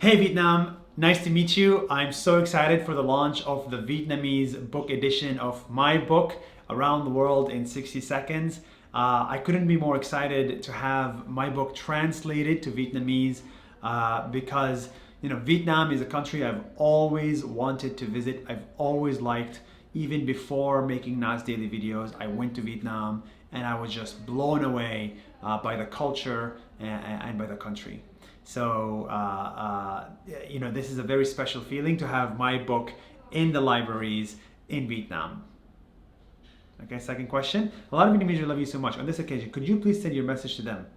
Hey Vietnam, nice to meet you. I'm so excited for the launch of the Vietnamese book edition of my book, Around the World in 60 Seconds. I couldn't be more excited to have my book translated to Vietnamese because Vietnam is a country I've always wanted to visit. I've always liked. Even before making Nas Daily videos, I went to Vietnam and I was just blown away by the culture and by the country. So, this is a very special feeling to have my book in the libraries in Vietnam. Okay, second question. A lot of Vietnamese love you so much. On this occasion, could you please send your message to them?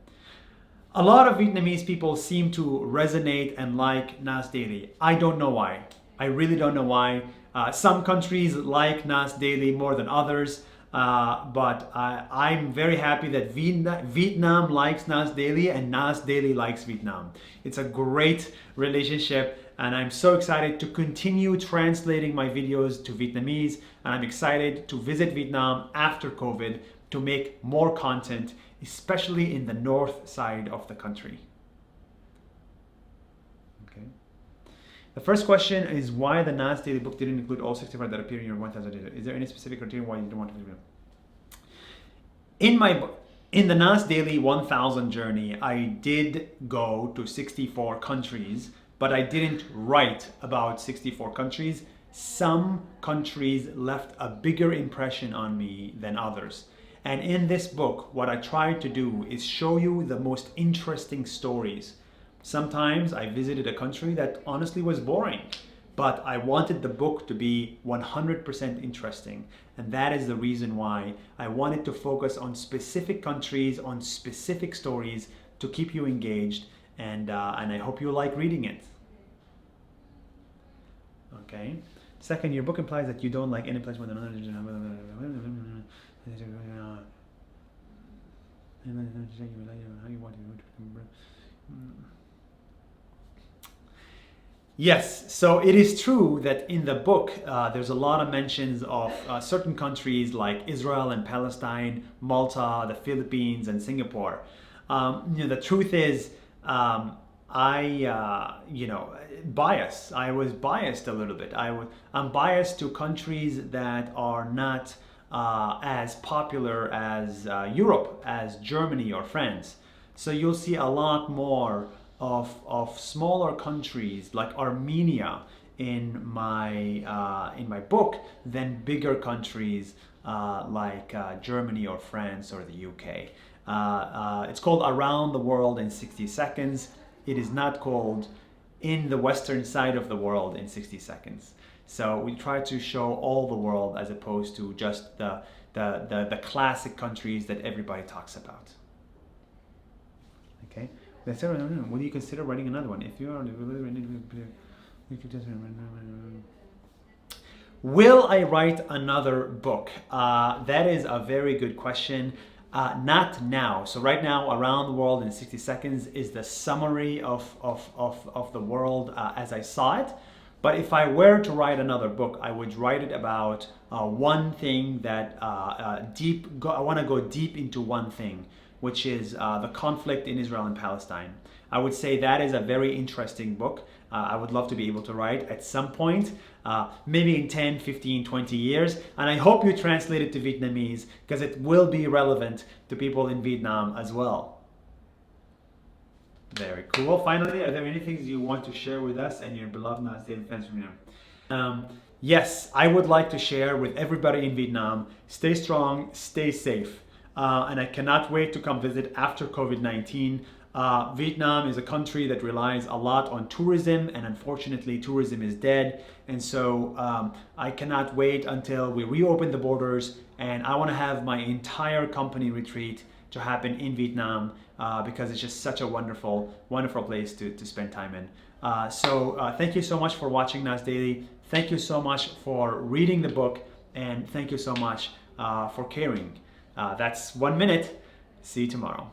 A lot of Vietnamese people seem to resonate and like Nas Daily. I don't know why. I really don't know why. Some countries like Nas Daily more than others. But I'm very happy that Vietnam likes Nas Daily and Nas Daily likes Vietnam. It's a great relationship and I'm so excited to continue translating my videos to Vietnamese, and I'm excited to visit Vietnam after COVID to make more content, especially in the north side of the country. Okay. The first question is why the Nas Daily book didn't include all 65 that appear in your 1000 days. Is there any specific criterion why you don't want to do it? In the Nas Daily 1000 journey, I did go to 64 countries, but I didn't write about 64 countries. Some countries left a bigger impression on me than others. And in this book, what I tried to do is show you the most interesting stories. Sometimes I visited a country that honestly was boring, but I wanted the book to be 100% interesting. And that is the reason why I wanted to focus on specific countries, on specific stories to keep you engaged, and I hope you like reading it. Okay. Second, your book implies that you don't like any place more than another. Yes, so it is true that in the book there's a lot of mentions of certain countries like Israel and Palestine, Malta, the Philippines, and Singapore. The truth is, bias. I was biased a little bit. I'm biased to countries that are not as popular as Europe, as Germany or France. So you'll see a lot more of smaller countries like Armenia in my book than bigger countries like Germany or France or the UK. It's called Around the World in 60 Seconds. It is not called In the Western Side of the World in 60 Seconds. So we try to show all the world as opposed to just the classic countries that everybody talks about. Okay. Will you consider writing another one? If you are, will I write another book? That is a very good question. Not now. So right now, Around the World in 60 Seconds is the summary of the world as I saw it. But if I were to write another book, I would write it about one thing that I want to go deep into one thing, which is the conflict in Israel and Palestine. I would say that is a very interesting book. I would love to be able to write at some point, maybe in 10, 15, 20 years. And I hope you translate it to Vietnamese because it will be relevant to people in Vietnam as well. Very cool. Finally, are there any things you want to share with us and your beloved Nas Daily fans from here? Yes, I would like to share with everybody in Vietnam, stay strong, stay safe. And I cannot wait to come visit after COVID-19. Vietnam is a country that relies a lot on tourism, and unfortunately tourism is dead. And so I cannot wait until we reopen the borders, and I want to have my entire company retreat to happen in Vietnam because it's just such a wonderful, wonderful place to spend time in. Thank you so much for watching Nas Daily. Thank you so much for reading the book, and thank you so much for caring. That's 1 minute. See you tomorrow.